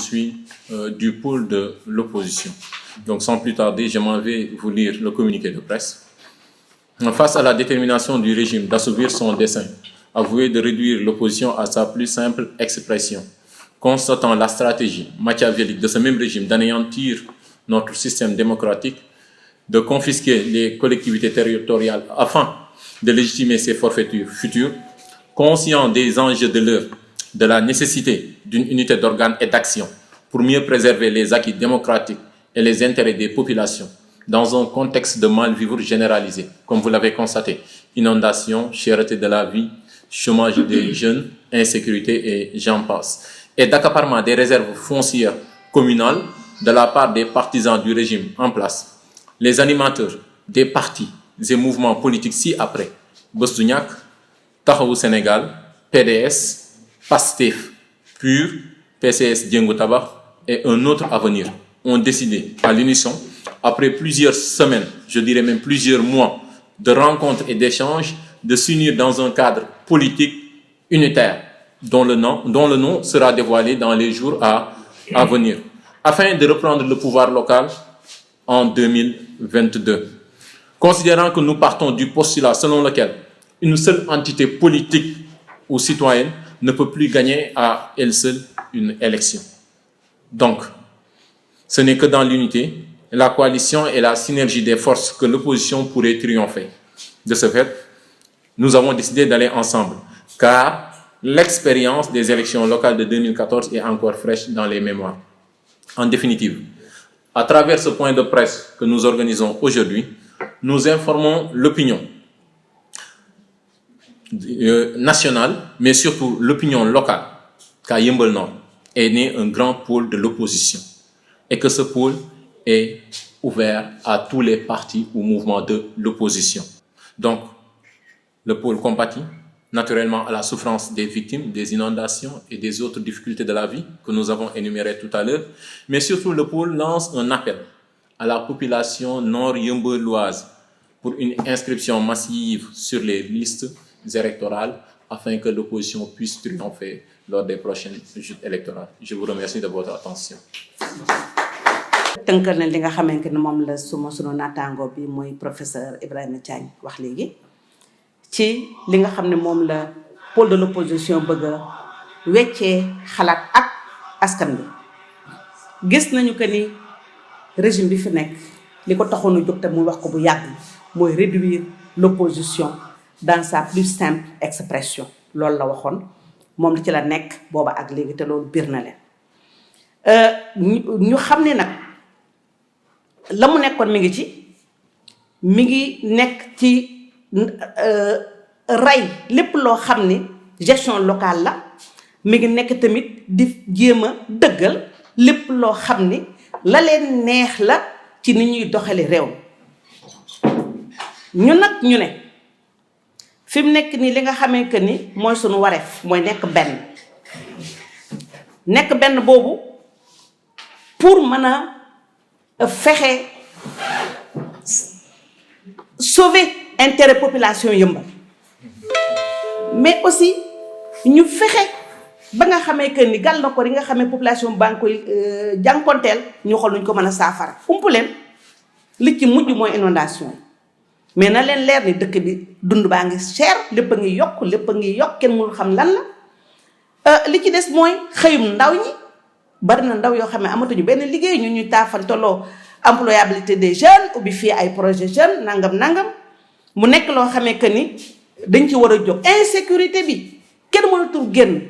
suis du pôle de l'opposition. Donc sans plus tarder, je m'en vais vous lire le communiqué de presse. Face à la détermination du régime d'assouvir son dessein, avoué de réduire l'opposition à sa plus simple expression, constatant la stratégie machiavélique de ce même régime d'anéantir notre système démocratique, de confisquer les collectivités territoriales afin de légitimer ses forfaitures futures, conscient des enjeux de l'heure, de la nécessité d'une unité d'organes et d'action pour mieux préserver les acquis démocratiques et les intérêts des populations dans un contexte de mal-vivre généralisé, comme vous l'avez constaté, inondations, cherté de la vie, chômage des jeunes, insécurité et j'en passe, et d'accaparement des réserves foncières communales de la part des partisans du régime en place, les animateurs des partis et mouvements politiques ci-après, Bës Du Ñakk, Taxawu Sénégal, PDS, PASTEF, PUR, PCS Jëngu Tabax et un autre avenir ont décidé à l'unisson, après plusieurs semaines, je dirais même plusieurs mois de rencontres et d'échanges, de s'unir dans un cadre politique unitaire dont le nom sera dévoilé dans les jours à venir, afin de reprendre le pouvoir local en 2022. Considérant que nous partons du postulat selon lequel une seule entité politique ou citoyenne ne peut plus gagner à elle seule une élection. Donc, ce n'est que dans l'unité, la coalition et la synergie des forces que l'opposition pourrait triompher. De ce fait, nous avons décidé d'aller ensemble, car l'expérience des élections locales de 2014 est encore fraîche dans les mémoires. En définitive, à travers ce point de presse que nous organisons aujourd'hui, nous informons l'opinion nationale, mais surtout l'opinion locale, qu'à Yeumbeul Nord est né un grand pôle de l'opposition et que ce pôle est ouvert à tous les partis ou mouvements de l'opposition. Donc, le pôle compatit naturellement à la souffrance des victimes des inondations et des autres difficultés de la vie que nous avons énumérées tout à l'heure, mais surtout le pôle lance un appel à la population nord-yeumbeloise pour une inscription massive sur les listes électorales afin que l'opposition puisse triompher lors des prochaines joutes électorales. Je vous remercie de votre attention. tënkal na li nga xamante ne moom la sunu naataango bi mooy professeur Ibrahima Diagne wax léegi ci li nga xam ne moom la pôle de l'opposition bëgg a weccee xalaat ak askan bi. Gis nañu que ni régime bi fi nekk li ko taxoon a jóg te muy wax ko bu yàgg mooy réduire l'opposition dans sa plus simple expression. Loolu la waxoon moom li ci la nekk booba ak léegi te loolu bir na leen. Ñu xam ne nag la mu nekkoon mi ngi nekk ci rey lépp loo xam ni gestion locale la, mi ngi nekk tamit di jéem a dëggal lépp loo xam ni la leen neex la ci ni ñuy doxale réew ñu nag ñu ne fi mu nekk nii li nga xamee que ni mooy sunu wareef mooy nekk benn boobu pour mën a fexe sauver intérêt population Yeumbeul, mais aussi ñu fexe ba nga xamee que ni gàllankoor yi nga xamee population baa ngi koy jànkonteel ñu xool nuñ ko mën a saafara. Umpu leen li ci mujj mooy inondation mais na leen leer ni dëkk bi dund baa ngi cher, lépp a ngi yokk kenn mënul xam lan la. Li ci des mooy xëyum ndaw ñi bari na ndaw yoo xam ne amatuñu benn liggéey ñu ñuy taafantaloo employabilité des jeunes ubbi fii ay projet jeunes nangam mu nekk loo xamee que ni dañ ci war a jóg. Insécurité bi kenn mënatul génn,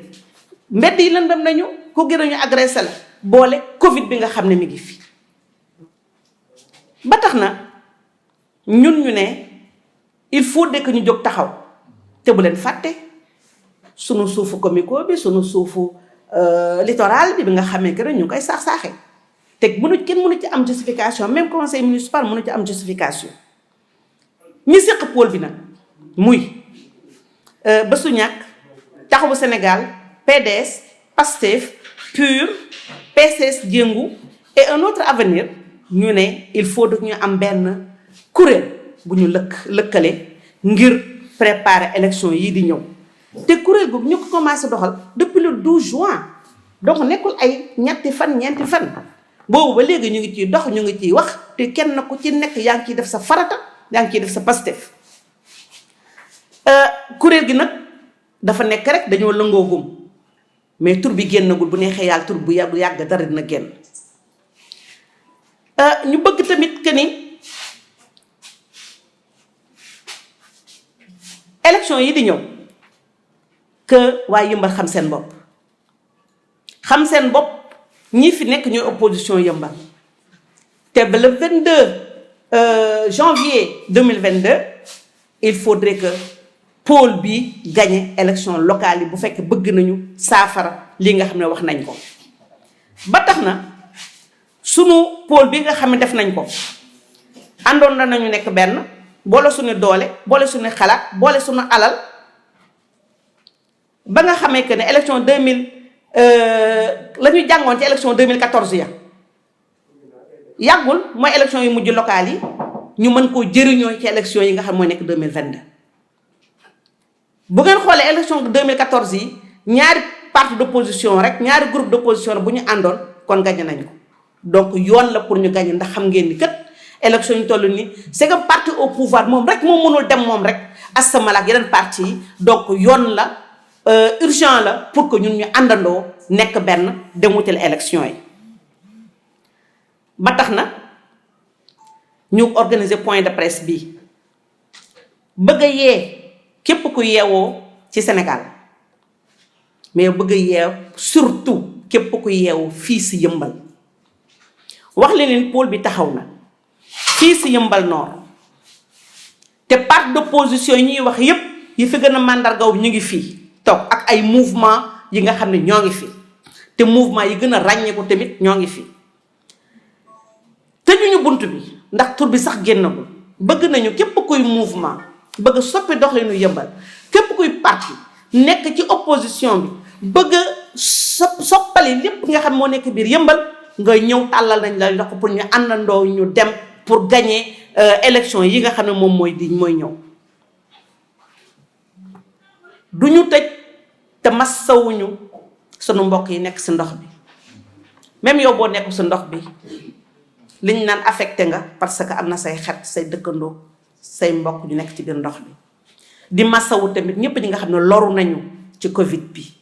mbedd yi lëndëm nañu, ku gën a ñu agressé la boole Covid bi nga xam ne mi ngi fi. Ba tax na ñun ñu ne il faut que ñu jóg taxaw te bu leen fàtte sunu suufu comico bi sunu suufu littoral bi nga xamee que ñu koy saax-saaxe te kenn mënu ci am justification, même conseil municipal mënu ci am justification. ñi séq pôle bi nag muy Bës Du Ñakk, Taxawu Sénégal, PDS, PASTEF, PUR, PCS Jëngu et un autre avenir, ñu ne il faut que ñu am benn kuréel bu ñu lëkkale ngir préparer élection yi di ñëw. Te kuréel googu ñu ko commencé doxal depuis le 12 juin donc nekkul ay ñetti fan ñeenti fan boobu ba léegi ñu ngi ciy dox ñu ngi ciy wax te kenn ku ci nekk yaa ngi ciy def sa farata yaa ngi ciy def sa pastef kuréel gi nag dafa nekk rek dañoo lëngoogum mais tur bi génnagul bu neexee yàlla tur bu yàgg dara dina génn ñu bëgg tamit que ni élection yi di ñëw que waaye Yeumbeul xam seen bopp ñi fi nekk ñooy opposition Yeumbeul te ba le 22 janvier 2022 il faudrait que pôle bi gagné élection locale yi bu fekk bëgg nañu saafara li nga xam ne wax nañ ko ba tax na sunu pôle bi nga xam ne def nañ ko àndoon nañu nekk benn boole suñu doole boole suñu xalaat boole suñu alal ba nga xamee que ne élection 2000 la ñu jàngoon ci élection 2014 ya yàggul mooy élection yu mujj locales yi ñu mën koo jëriñoo ci élection yi nga xam mooy nekk 2022 bu ngeen xoolee élection 2014 yi ñaari parti d'opposition rek ñaari groupe d'opposition la bu ñu àndoon kon gagné nañ ko donc yoon la pour ñu gagné ndax xam ngeen ni kat élection ñu toll nii c'est que parti au pouvoir moom rek moo mënul dem moom rek asamala ak yeneen parti yi donc yoon la urgent la pour que ñun ñu àndandoo nekk benn dem wutal élection yi ba tax na ñu organiser point de presse bi bëgg a yee képp ku yeewoo ci Sénégal mais bëgg a yeew surtout képp ku yeewoo fii si Yeumbeul wax leen pôle bi taxaw na fii si Yeumbeul Nord te parti d'opposition yi ñuy wax yépp yi fi gën a màndargaw ñu ngi fii toog ak ay mouvement yi nga xam ne ñoo ngi fi te mouvement yi gën a ràññeeku tamit ñoo ngi fi tëjuñu bunt bi ndax tur bi sax génnagul bëgg nañu képp kuy mouvement bëgg soppi doxalinu Yeumbeul képp kuy parti nekk ci opposition bi bëgg soppali lépp nga xam moo nekk biir Yeumbeul nga ñëw tàllal nañ la loxo pour ñu àndandoo ñu dem pour gagner élection yi nga xam ne moom mooy ñëw du ñu tëj te massawuñu sunu mbokk yi nekk si ndox bi même yow boo nekk si ndox bi liñ naan affecté nga parce que am na say xet say dëkkandoo say mbokk ñu nekk ci biir ndox bi di massawu tamit ñëpp ñi nga xam ne loru nañu ci Covid bi